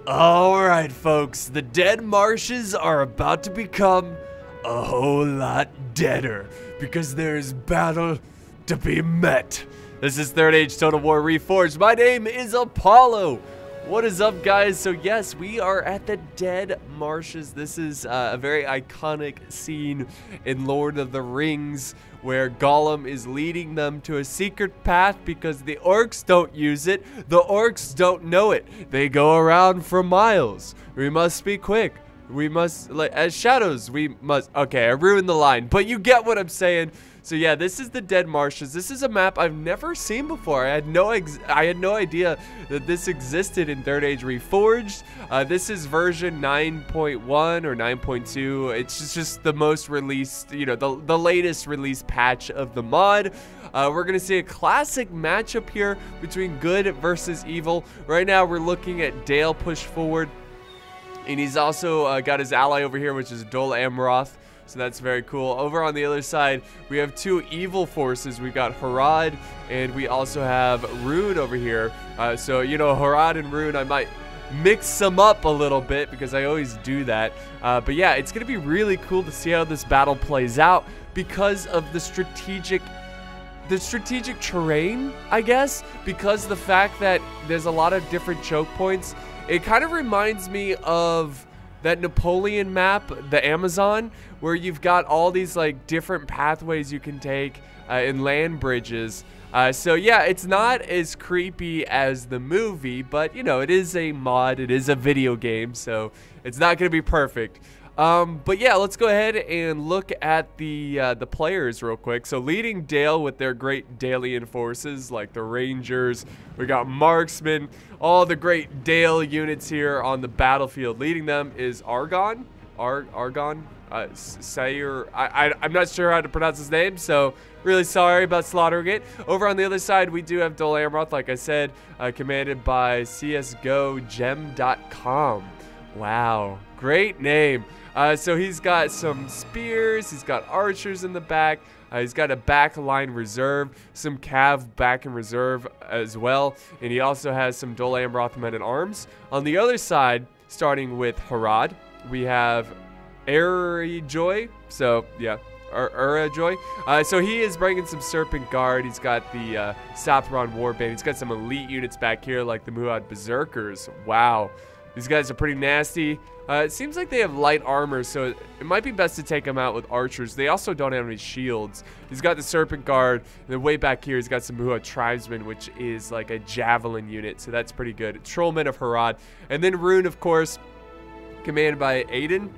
Alright folks, the dead marshes are about to become a whole lot deader because there is battle to be met. This is Third Age Total War Reforged. My name is Apollo. What is up, guys? So yes, we are at the dead marshes. This is a very iconic scene in Lord of the Rings where Gollum is leading them to a secret path because the orcs don't use it. The orcs don't know it. They go around for miles. We must be quick. We must, like, as shadows, we must. Okay, I ruined the line, but you get what I'm saying. So yeah, this is the Dead Marshes. This is a map I've never seen before. I had no idea that this existed in Third Age Reforged. This is version 9.1 or 9.2. It's just the most released, you know, the latest release patch of the mod. We're gonna see a classic matchup here between good versus evil. Right now, we're looking at Dale push forward, and he's also got his ally over here, which is Dol Amroth. So that's very cool. Over on the other side, we have two evil forces. We've got Harad, and we also have Rune over here. So, you know, Harad and Rune, I might mix them up a little bit because I always do that. But yeah, it's going to be really cool to see how this battle plays out because of the strategic terrain, I guess, because the fact that there's a lot of different choke points. It kind of reminds me of that Napoleon map, the Amazon, where you've got all these like different pathways you can take in land bridges. So yeah, it's not as creepy as the movie, but you know, it is a mod, it is a video game, so it's not gonna be perfect. But yeah, let's go ahead and look at the players real quick. So leading Dale with their great Dalian forces, like the Rangers, we got Marksmen, all the great Dale units here on the battlefield. Leading them is Argon, Sayer. I'm not sure how to pronounce his name, so really sorry about slaughtering it. Over on the other side, we do have Dol Amroth, like I said, commanded by CSGOGem.com. Wow, great name. So he's got some spears, he's got archers in the back, he's got a back line reserve, some cav back in reserve as well, and he also has some Dol Amroth men at arms. On the other side, starting with Harad, we have Joy. So yeah, Joy. So he is bringing some Serpent Guard. He's got the Sathron Warband. He's got some elite units back here like the Muad Berserkers. Wow. These guys are pretty nasty. It seems like they have light armor, so it might be best to take them out with archers. They also don't have any shields. He's got the Serpent Guard, and then way back here, he's got some Muad Tribesmen, which is like a javelin unit, so that's pretty good. Trollmen of Harad. And then Rune, of course, commanded by Aiden.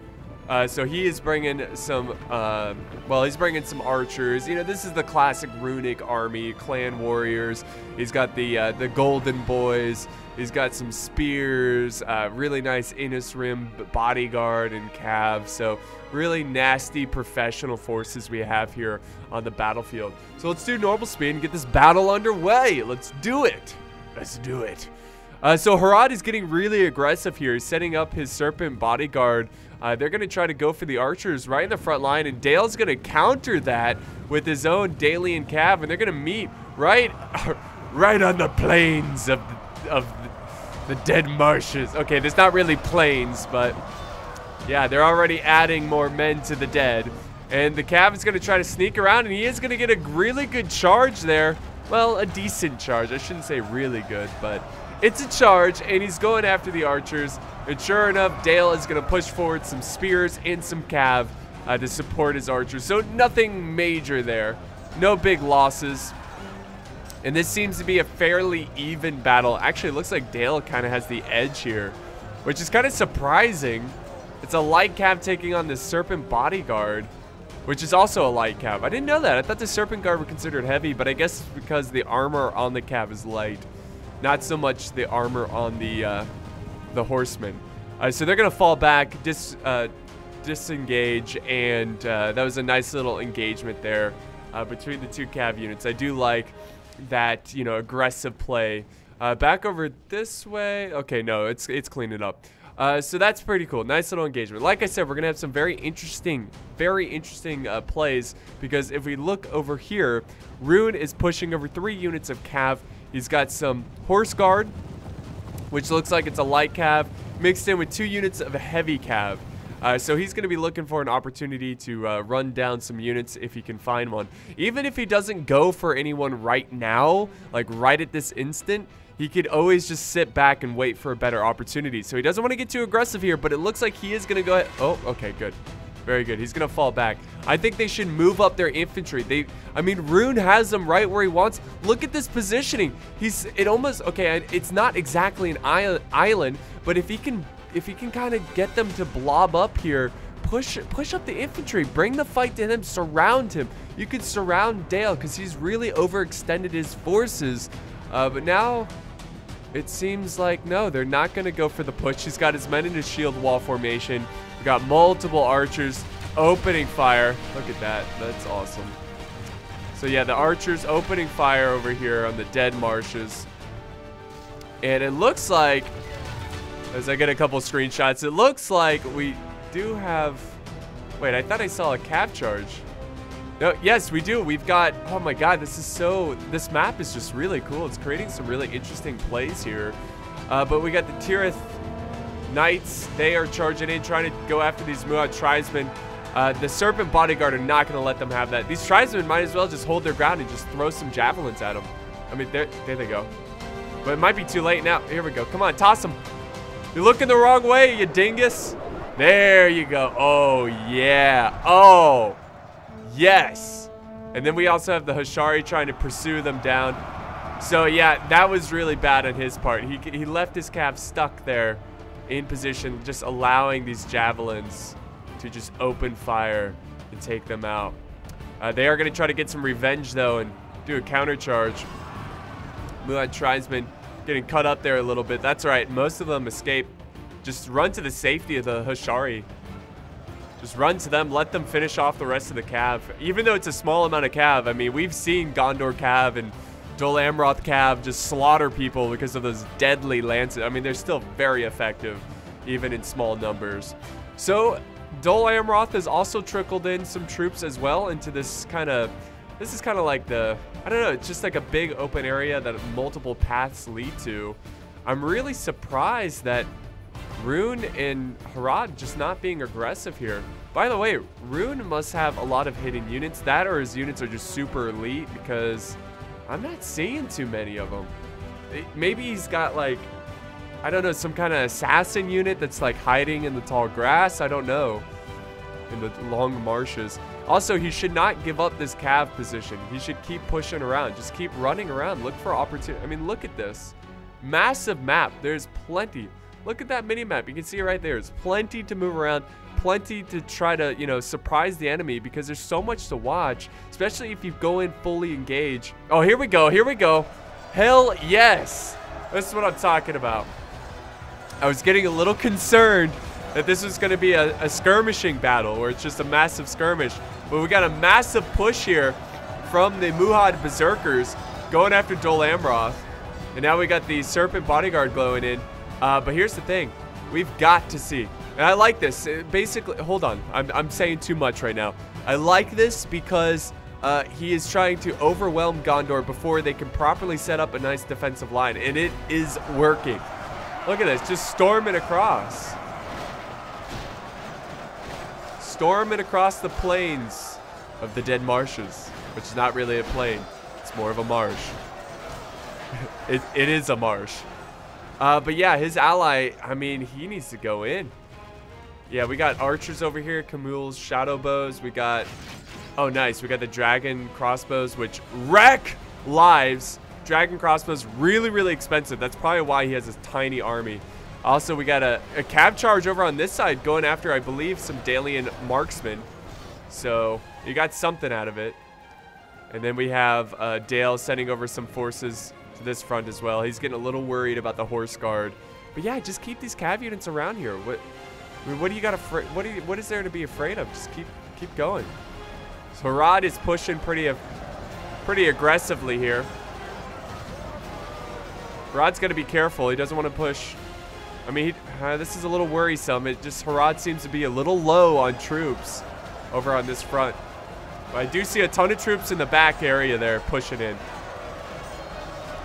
So he is bringing some, well, he's bringing some archers. You know, this is the classic runic army, clan warriors. He's got the golden boys. He's got some spears, really nice Innis Rim bodyguard and cav. So really nasty professional forces we have here on the battlefield. So let's do normal speed and get this battle underway. Let's do it. Let's do it. So Harad is getting really aggressive here. He's setting up his Serpent bodyguard. They're going to try to go for the archers right in the front line, and Dale's going to counter that with his own Dalian cav, and they're going to meet right on the plains of the dead marshes. Okay, there's not really plains, but yeah, they're already adding more men to the dead. And the cav is going to try to sneak around, and he is going to get a really good charge there. Well, a decent charge. I shouldn't say really good, but it's a charge, and he's going after the archers. And sure enough, Dale is going to push forward some spears and some cav to support his archers. So nothing major there. No big losses. And this seems to be a fairly even battle. Actually, it looks like Dale kind of has the edge here, which is kind of surprising. It's a light cav taking on this Serpent bodyguard, which is also a light cav. I didn't know that. I thought the Serpent guard were considered heavy, but I guess it's because the armor on the cav is light. Not so much the armor on the horsemen. So they're going to fall back, disengage, and that was a nice little engagement there between the two cav units. I do like that, you know, aggressive play. Back over this way. Okay, no, it's cleaning up. So that's pretty cool. Nice little engagement. Like I said, we're gonna have some very interesting plays, because if we look over here, Rune is pushing over 3 units of cav. He's got some horse guard, which looks like it's a light cav. mixed in with 2 units of heavy cav. So he's going to be looking for an opportunity to run down some units if he can find one. Even if he doesn't go for anyone right now, like right at this instant, he could always just sit back and wait for a better opportunity. So he doesn't want to get too aggressive here, but it looks like he is going to go ahead. Oh, okay, good. Very good. He's going to fall back. I think they should move up their infantry. I mean, Rune has them right where he wants. Look at this positioning. Okay, it's not exactly an island, but if he can kind of get them to blob up here, push up the infantry, bring the fight to him, surround him. You could surround Dale because he's really overextended his forces. But now it seems like, no, they're not going to go for the push. He's got his men in a shield wall formation. We got multiple archers opening fire. Look at that. That's awesome. So yeah, the archers opening fire over here on the dead marshes. And it looks like, as I get a couple screenshots, it looks like we do have... Wait, I thought I saw a cav charge. No, yes, we do. We've got... Oh my god, this map is just really cool. It's creating some really interesting plays here. But we got the Tirith Knights. They are charging in, trying to go after these Muad tribesmen. The Serpent Bodyguard are not going to let them have that. These tribesmen might as well just hold their ground and just throw some javelins at them. I mean, there they go. But it might be too late now. Here we go. Come on, toss them. You're looking the wrong way, you dingus. There you go. Oh, yeah. Oh, yes. And then we also have the Hashari trying to pursue them down. So, yeah, that was really bad on his part. He left his cav stuck there in position, just allowing these javelins to just open fire and take them out. They are going to try to get some revenge, though, and do a counter charge. Muad tribesmen getting cut up there a little bit. That's right. Most of them escape. Just run to the safety of the Hashari. Just run to them. Let them finish off the rest of the cav. Even though it's a small amount of cav, I mean, we've seen Gondor cav and Dol Amroth cav just slaughter people because of those deadly lances. I mean, they're still very effective, even in small numbers. So, Dol Amroth has also trickled in some troops as well into this kind of... This is kind of like the... I don't know, it's just like a big open area that multiple paths lead to. I'm really surprised that Rune and Harad just not being aggressive here. By the way, Rune must have a lot of hidden units. That or his units are just super elite because I'm not seeing too many of them. Maybe he's got like, I don't know, some kind of assassin unit that's like hiding in the tall grass. I don't know. In the long marshes. Also, he should not give up this cav position. He should keep pushing around. Just keep running around. Look for opportunity. I mean, look at this. Massive map. There's plenty. Look at that mini map. You can see it right there. There's plenty to move around. Plenty to try to, you know, surprise the enemy because there's so much to watch. Especially if you go in fully engaged. Oh, here we go. Here we go. Hell yes. This is what I'm talking about. I was getting a little concerned that this was going to be a skirmishing battle where it's just a massive skirmish. But we got a massive push here from the Muad Berserkers going after Dol Amroth. And now we got the Serpent Bodyguard glowing in. But here's the thing. We've got to see. And I like this. Basically, hold on. I'm saying too much right now. I like this because he is trying to overwhelm Gondor before they can properly set up a nice defensive line. And it is working. Look at this. Just storming across. Storming across the plains of the dead marshes, which is not really a plain. It's more of a marsh. It is a marsh. But yeah, his ally, I mean, he needs to go in. Yeah, we got archers over here, Camul's shadow bows. We got, oh nice, we got the dragon crossbows, which wreck lives. Dragon crossbows, really, really expensive. That's probably why he has this tiny army. Also, we got a cav charge over on this side going after, I believe, some Dalian marksmen. So, you got something out of it. And then we have Dale sending over some forces to this front as well. He's getting a little worried about the horse guard. But yeah, just keep these cav units around here. What do you got what is there to be afraid of? Just keep going. So Harad is pushing pretty aggressively here. Harad's got to be careful. He doesn't want to push. I mean, this is a little worrisome. Harad seems to be a little low on troops over on this front. But I do see a ton of troops in the back area there pushing in.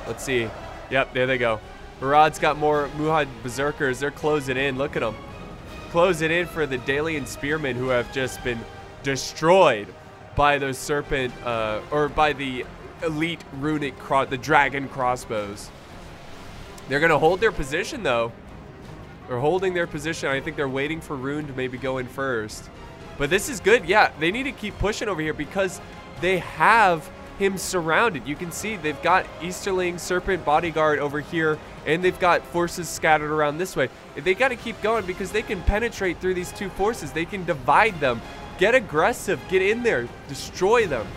Let's see. Yep, there they go. Murad's got more Muhad Berserkers. They're closing in. Look at them. Closing in for the Dalian Spearmen, who have just been destroyed by those serpent, or by the elite runic, the dragon crossbows. They're going to hold their position, though. They're holding their position. I think they're waiting for Rune to maybe go in first. But this is good. Yeah, they need to keep pushing over here because they have him surrounded. You can see they've got Easterling Serpent Bodyguard over here, and they've got forces scattered around this way. They got to keep going because they can penetrate through these two forces. They can divide them. Get aggressive. Get in there. Destroy them.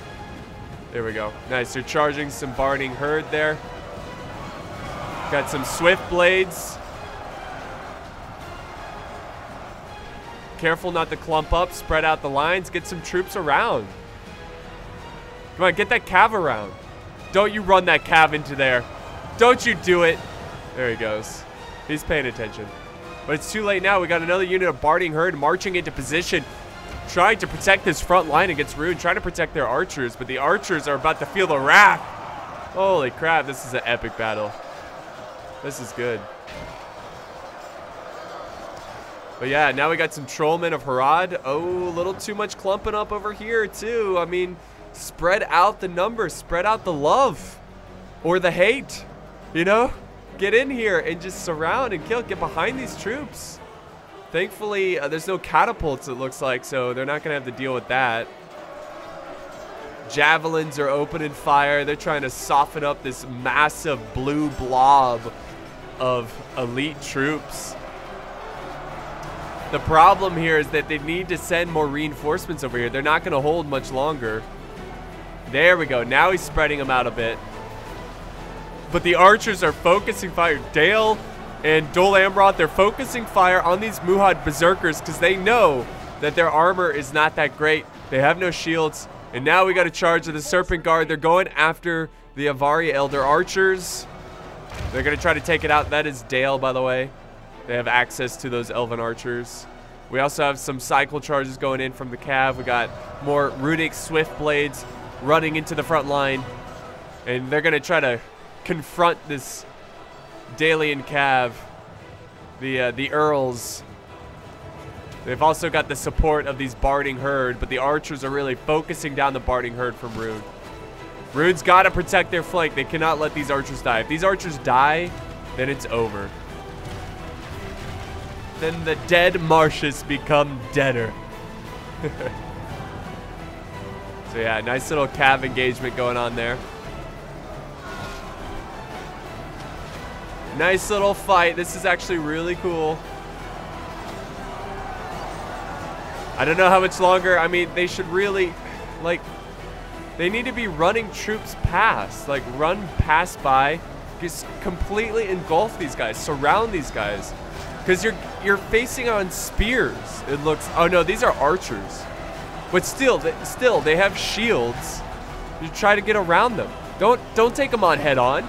There we go. Nice. They're charging some Barding Herd there. Got some Swift Blades. Careful not to clump up. Spread out the lines. Get some troops around. Come on, get that cav around. Don't you run that cav into there. Don't you do it. There he goes. He's paying attention. But it's too late now. We got another unit of Barding Herd marching into position, trying to protect this front line against Rune, trying to protect their archers, but the archers are about to feel the wrath. Holy crap, this is an epic battle. This is good. But yeah, now we got some Trollmen of Harad. Oh, a little too much clumping up over here too. I mean, spread out the numbers, spread out the love or the hate, you know? Get in here and just surround and kill, get behind these troops. Thankfully, there's no catapults, it looks like, so they're not gonna have to deal with that. Javelins are opening fire. They're trying to soften up this massive blue blob of elite troops. The problem here is that they need to send more reinforcements over here. They're not gonna hold much longer. There we go. Now he's spreading them out a bit. But the archers are focusing fire. Dale and Dol Amroth, they're focusing fire on these Muhad Berserkers because they know that their armor is not that great. They have no shields. And now we got a charge of the Serpent Guard. They're going after the Avari Elder Archers. They're going to try to take it out. That is Dale, by the way. They have access to those Elven Archers. We also have some cycle charges going in from the Cav. We got more Runic Swift Blades running into the front line. And they're going to try to confront this Dalian Cav, the Earls. They've also got the support of these Barding Herd, but the archers are really focusing down the Barding Herd from Rune. Rune's got to protect their flank. They cannot let these archers die. If these archers die, then it's over. Then the dead marshes become deader. So yeah, nice little Cav engagement going on there. Nice little fight. This is actually really cool. I don't know how much longer. I mean, they should really, like, they need to be running troops past. Like, run past by. Just completely engulf these guys. Surround these guys. Because you're facing on spears. It looks, oh no, these are archers. But still, they have shields. You try to get around them. Don't take them on head on.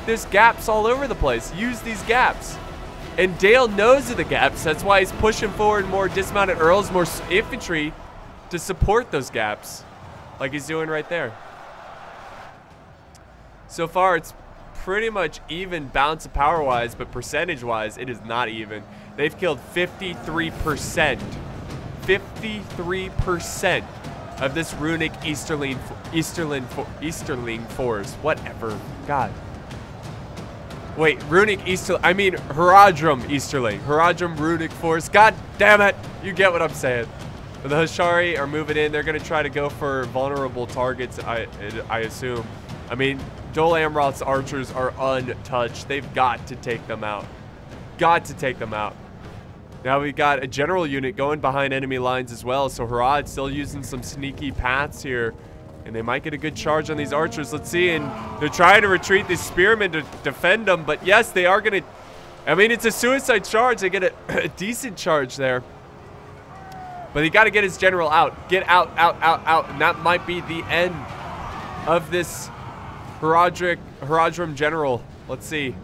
There's gaps all over the place. Use these gaps. And Dale knows of the gaps. That's why he's pushing forward more dismounted earls, more infantry to support those gaps. Like he's doing right there. So far, it's pretty much even balance of power-wise, but percentage-wise, it is not even. They've killed 53%. 53% of this runic Easterling force. Whatever. God. Wait, runic I mean Haradrim Easterling. Haradrim runic force. God damn it. You get what I'm saying. But the Hashari are moving in. They're going to try to go for vulnerable targets, I assume. I mean, Dol Amroth's archers are untouched. They've got to take them out. Got to take them out. Now we got a general unit going behind enemy lines as well. So Harad's still using some sneaky paths here. And they might get a good charge on these archers. Let's see. And they're trying to retreat these spearmen to defend them. But yes, they are going to... I mean, it's a suicide charge. They get a decent charge there. But he got to get his general out. Get out, out, out, out. And that might be the end of this Haradrim general. Let's see.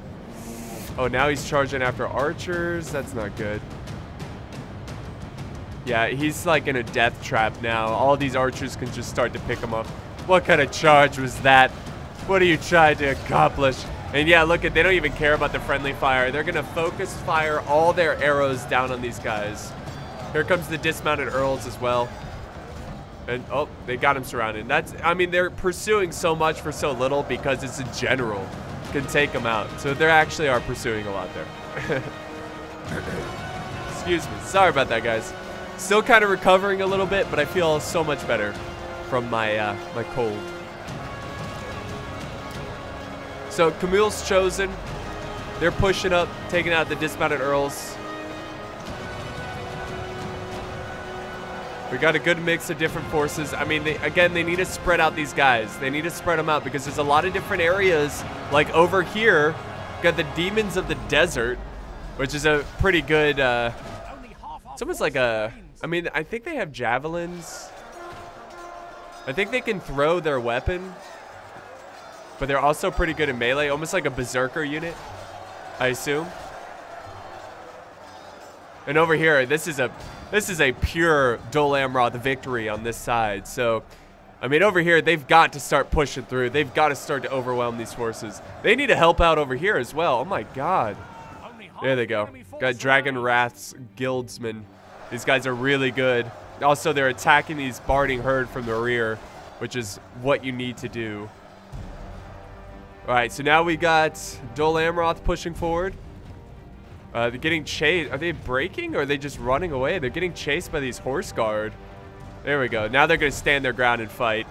Oh, now he's charging after archers. That's not good. Yeah, he's like in a death trap now. All these archers can just start to pick him up. What kind of charge was that? What are you trying to accomplish? And yeah, look at, they don't even care about the friendly fire. They're gonna focus fire all their arrows down on these guys. Here comes the dismounted Earls as well. And oh, they got him surrounded. That's, I mean, they're pursuing so much for so little because it's a general can take them out. So they actually are pursuing a lot there. Excuse me. Sorry about that, guys. Still kind of recovering a little bit, but I feel so much better from my my cold. So Camille's chosen. They're pushing up, taking out the dismounted Earls. We got a good mix of different forces. I mean, again, they need to spread out these guys. They need to spread them out because there's a lot of different areas. Like over here, got the Demons of the Desert, which is a pretty good, it's almost like a, I mean, I think they have javelins. I think they can throw their weapon, but they're also pretty good in melee, almost like a berserker unit, I assume. And over here, this is a pure Dol Amroth victory on this side. So, I mean, over here, they've got to start pushing through. They've got to start to overwhelm these forces. They need to help out over here as well. Oh my god. There they go. Got Dragon Wrath's Guildsmen. These guys are really good. Also, they're attacking these Barding Herd from the rear, which is what you need to do. Alright, so now we got Dol Amroth pushing forward. They're getting chased. Are they breaking or are they just running away? They're getting chased by these Horse Guard. There we go. Now they're going to stand their ground and fight.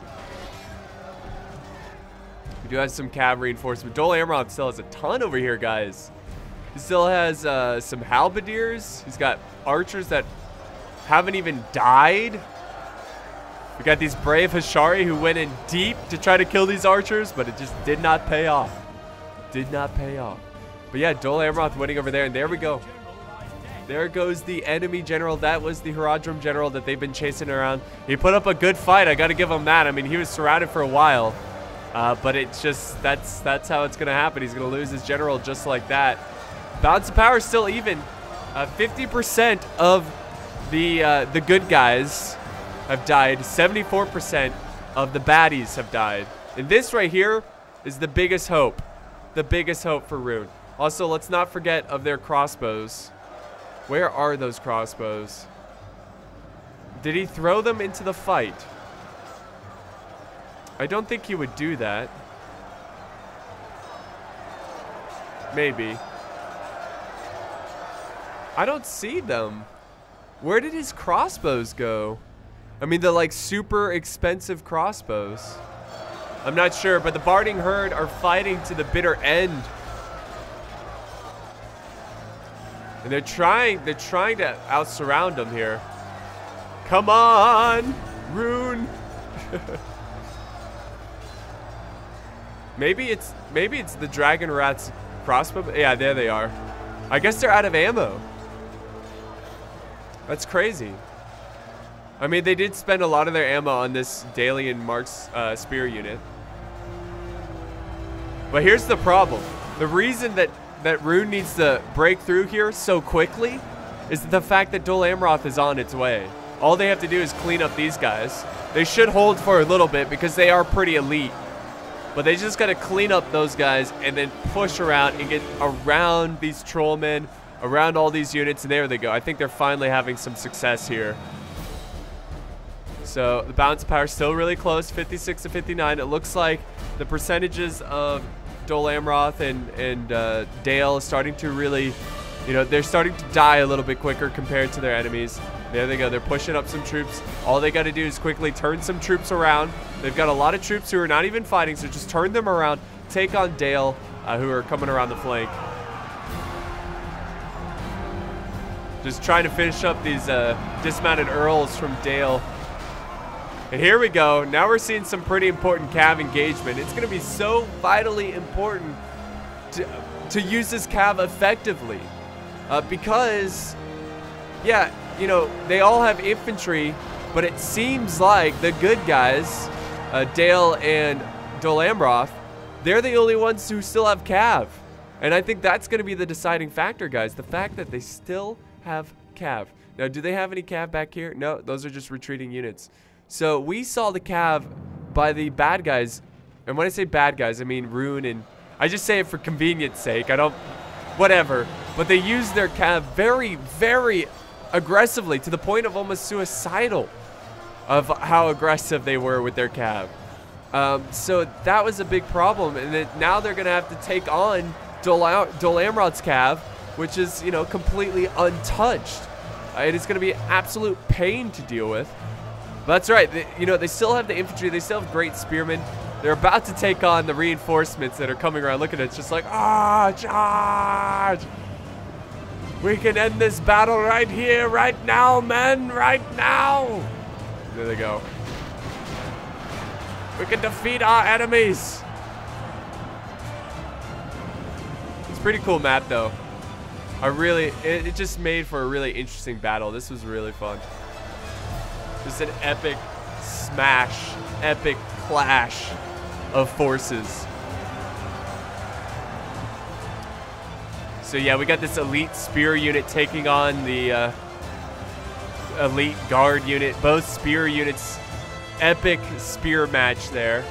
We do have some cav reinforcement. Dol Amroth still has a ton over here, guys. He still has some halberdiers. He's got archers that haven't even died. We got these brave Hashari who went in deep to try to kill these archers, but it just did not pay off. Did not pay off. But yeah, Dol Amroth winning over there, and there we go. There goes the enemy general. That was the Haradrim general that they've been chasing around. He put up a good fight. I got to give him that. I mean, he was surrounded for a while, but it's just that's how it's gonna happen. He's gonna lose his general just like that. Balance of power is still even. 50% of the good guys have died. 74% of the baddies have died. And this right here is the biggest hope. The biggest hope for Rune. Also, let's not forget of their crossbows. Where are those crossbows? Did he throw them into the fight? I don't think he would do that. Maybe. I don't see them. Where did his crossbows go? I mean, the like super expensive crossbows. I'm not sure, but the Barding Herd are fighting to the bitter end. And they're trying to out-surround them here. Come on, Rune. maybe it's the Dragon Rat's crossbow. Yeah, there they are. I guess they're out of ammo. That's crazy. I mean, they did spend a lot of their ammo on this Dalian Mark's spear unit. But here's the problem. The reason that Rune needs to break through here so quickly is the fact that Dol Amroth is on its way. All they have to do is clean up these guys. They should hold for a little bit because they are pretty elite. But they just got to clean up those guys and then push around and get around these trollmen, around all these units, and there they go. I think they're finally having some success here. So the balance of power is still really close, 56 to 59. It looks like the percentages of Dol Amroth and Dale is starting to really, you know, they're starting to die a little bit quicker compared to their enemies. There they go. They're pushing up some troops. All they got to do is quickly turn some troops around. They've got a lot of troops who are not even fighting, so just turn them around, take on Dale, who are coming around the flank. Just trying to finish up these dismounted Earls from Dale. And here we go. Now we're seeing some pretty important cav engagement. It's going to be so vitally important to use this cav effectively. Because, yeah, you know, they all have infantry, but it seems like the good guys, Dale and Dol Amroth, they're the only ones who still have cav. And I think that's going to be the deciding factor, guys. The fact that they still have cav. Now, do they have any cav back here? No, those are just retreating units. So we saw the cav by the bad guys. And when I say bad guys, I mean Rune and I just say it for convenience sake. I don't, whatever. But they use their cav very, very aggressively to the point of almost suicidal of how aggressive they were with their cav. So that was a big problem. And now they're going to have to take on Dol Amrot's cav, which is, you know, completely untouched. It is going to be an absolute pain to deal with. But that's right. You know, they still have the infantry. They still have great spearmen. They're about to take on the reinforcements that are coming around. Look at it. It's just like, ah, charge. We can end this battle right here, right now, men, right now. There they go. We can defeat our enemies. It's a pretty cool map, though. It just made for a really interesting battle. This was really fun. Just an epic smash, epic clash of forces. So yeah, we got this elite spear unit taking on the elite guard unit. Both spear units, epic spear match there.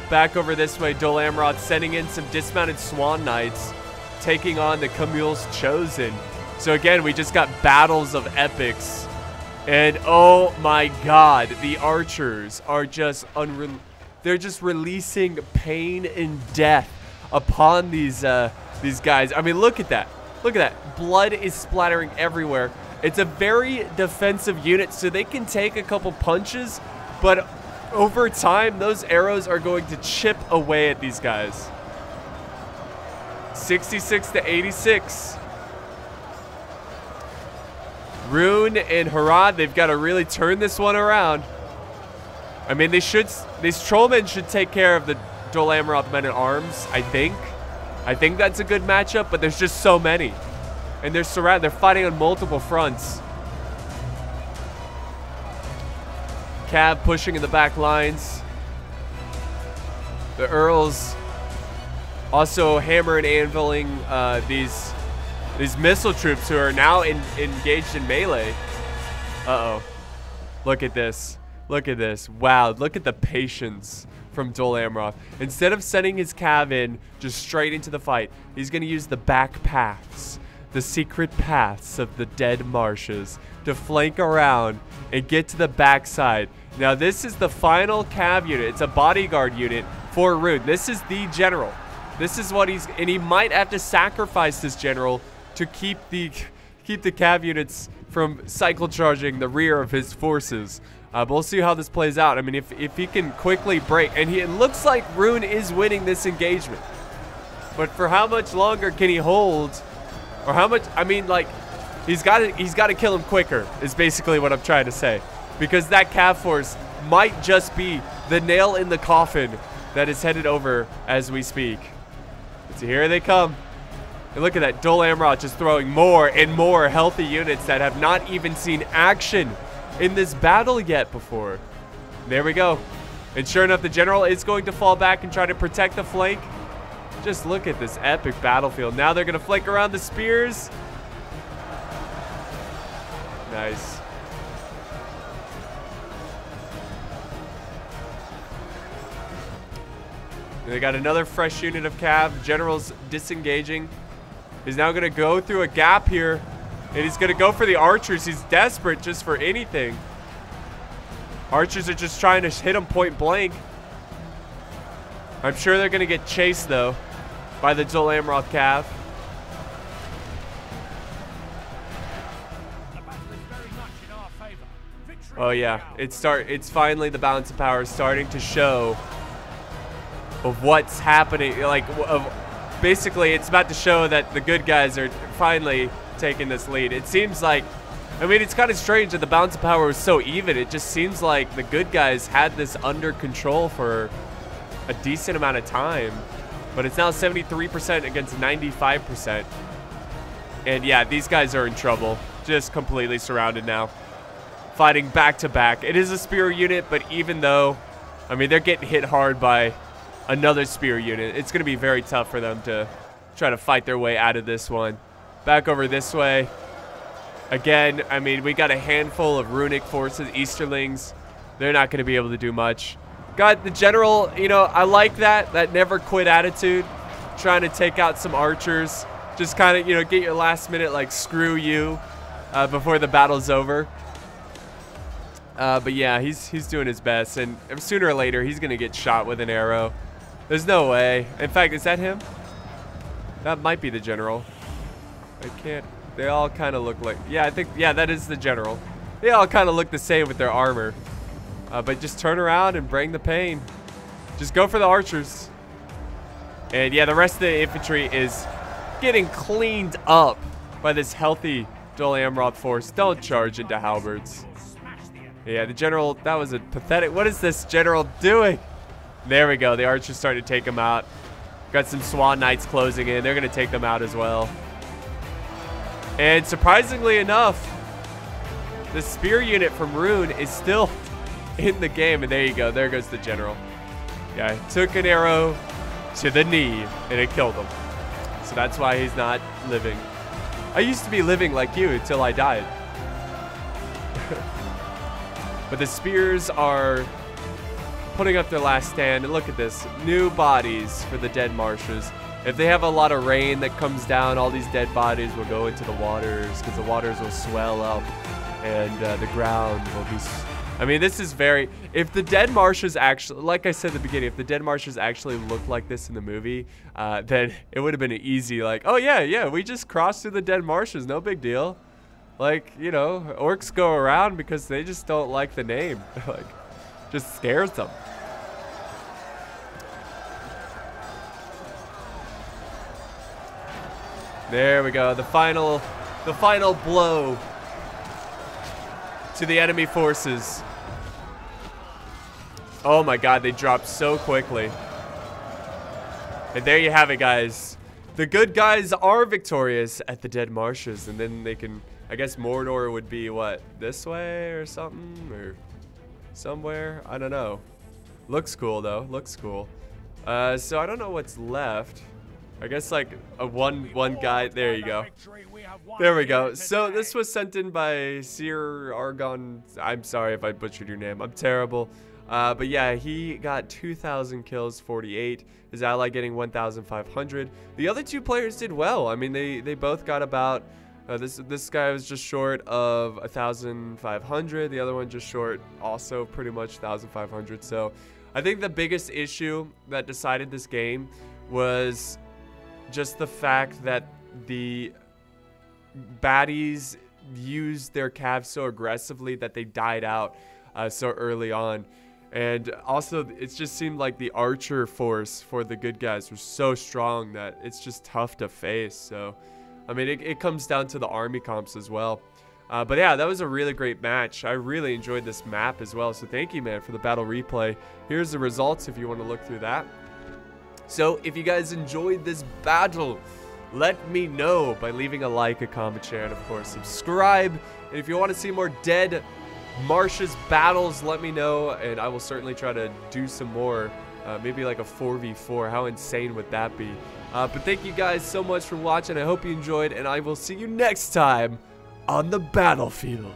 Back over this way, Dol Amrot sending in some dismounted Swan Knights, taking on the Camille's Chosen. So again, we just got battles of epics. And oh my god, the archers are just they're just releasing pain and death upon these guys. I mean, look at that. Look at that. Blood is splattering everywhere. It's a very defensive unit, so they can take a couple punches, but over time, those arrows are going to chip away at these guys. 66 to 86. Rune and Harad, they've got to really turn this one around. I mean, these trollmen should take care of the Dol Amrot men at arms, I think. I think that's a good matchup, but there's just so many. And they're surrounded. They're fighting on multiple fronts. Cab pushing in the back lines. The Earls also hammer and anviling these missile troops who are now engaged in melee. Uh-oh. Look at this. Look at this. Wow, look at the patience from Dol Amrot. Instead of sending his cav in just straight into the fight, he's going to use the back paths, the secret paths of the dead marshes to flank around and get to the backside. Now, this is the final cav unit. It's a bodyguard unit for Rune. This is the general. This is what and he might have to sacrifice this general to keep the cav units from cycle charging the rear of his forces. But we'll see how this plays out. I mean, if he can quickly break, and it looks like Rune is winning this engagement. But for how much longer can he hold, or how much? I mean, like, he's got to kill him quicker. Is basically what I'm trying to say, because that cav force might just be the nail in the coffin that is headed over as we speak. So here they come. And look at that, Dol Amrot just throwing more and more healthy units that have not even seen action in this battle yet before. There we go. And sure enough, the general is going to fall back and try to protect the flank. Just look at this epic battlefield. Now they're going to flank around the spears. Nice. And they got another fresh unit of cav. General's disengaging. He's now going to go through a gap here. And he's going to go for the archers. He's desperate just for anything. Archers are just trying to hit him point blank. I'm sure they're going to get chased, though, by the Dol Amrot cav. Oh, yeah. It's finally the balance of power starting to show of what's happening. Like, basically, it's about to show that the good guys are finally taking this lead. It seems like, I mean, it's kind of strange that the balance of power was so even. It just seems like the good guys had this under control for a decent amount of time, but it's now 73% against 95%. And yeah, these guys are in trouble, just completely surrounded now, fighting back to back. It is a spear unit, but even though, I mean, they're getting hit hard by another spear unit, it's going to be very tough for them to try to fight their way out of this one. Back over this way. Again, I mean, we got a handful of runic forces, Easterlings. They're not going to be able to do much. Got the general, you know, I like that never quit attitude. trying to take out some archers. Just kind of, you know, get your last minute, like, screw you before the battle's over. But yeah, he's doing his best, and sooner or later he's gonna get shot with an arrow. There's no way. In fact, is that him? That might be the general. I can't. They all kind of look like. Yeah, I think. Yeah, that is the general. They all kind of look the same with their armor. But just turn around and bring the pain. Just go for the archers. And yeah, the rest of the infantry is getting cleaned up by this healthy Dol Amroth force. Don't charge into halberds. Yeah, the general, that was a pathetic. What is this general doing? There we go. The archers starting to take him out. Got some Swan Knights closing in. They're going to take them out as well. And surprisingly enough, the spear unit from Rune is still in the game. And there you go. There goes the general. Yeah, he took an arrow to the knee and it killed him. So that's why he's not living. I used to be living like you until I died. But the spears are putting up their last stand. And look at this. New bodies for the dead marshes. If they have a lot of rain that comes down, all these dead bodies will go into the waters because the waters will swell up and the ground will be... I mean, this is very... If the dead marshes actually... Like I said at the beginning, if the dead marshes actually looked like this in the movie, then it would have been an easy, like, oh yeah, we just crossed through the dead marshes. No big deal. Like, you know, orcs go around because they just don't like the name. Like, just scares them. There we go. The final blow to the enemy forces. Oh my god, they dropped so quickly. And there you have it, guys. The good guys are victorious at the dead marshes, and then they can... I guess Mordor would be, what, this way or something? Or somewhere? I don't know. Looks cool, though. Looks cool. So I don't know what's left. I guess, like, one guy. There you go. There we go. So this was sent in by Sir Argon. I'm sorry if I butchered your name. I'm terrible. But yeah, he got 2,000 kills, 48. His ally getting 1,500. The other two players did well. I mean, they both got about... this guy was just short of 1,500. The other one just short, also pretty much 1,500. So I think the biggest issue that decided this game was just the fact that the baddies used their calves so aggressively that they died out so early on. And also, it just seemed like the archer force for the good guys was so strong that it's just tough to face. So... I mean, it comes down to the army comps as well. But yeah, that was a really great match. I really enjoyed this map as well. So thank you, man, for the battle replay. Here's the results if you want to look through that. So if you guys enjoyed this battle, let me know by leaving a like, a comment, share, and of course, subscribe. And if you want to see more dead marshes battles, let me know. And I will certainly try to do some more. Maybe like a 4v4. How insane would that be? But thank you guys so much for watching. I hope you enjoyed, and I will see you next time on the battlefield.